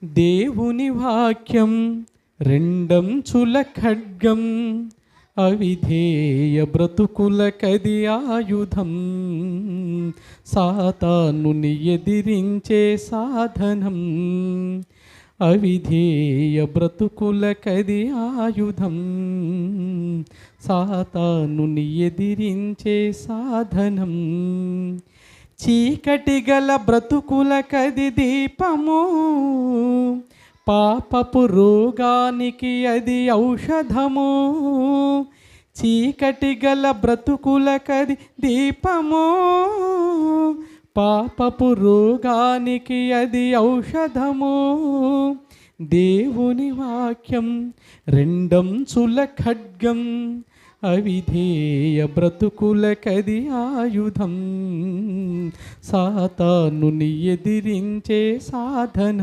దేవుని వాక్యం రెండంచుల ఖడ్గం, అవిధేయ బ్రతుకులకది ఆయుధం. సాతానుని ఎదిరించే సాధనం, అవిధేయ బ్రతుకులకది ఆయుధం. సాతానుని ఎదిరించే సాధనం. చీకటి గల బ్రతుకులకది దీపము, పాపపు రోగానికి అది ఔషధము. చీకటి గల బ్రతుకులకది దీపము, పాపపు రోగానికి అది ఔషధము. దేవుని వాక్యం రెండంచుల ఖడ్గం, అవిధేయ బ్రతుకులకది ఆయుధం. సాతానుని ఎదిరించే సాధనం.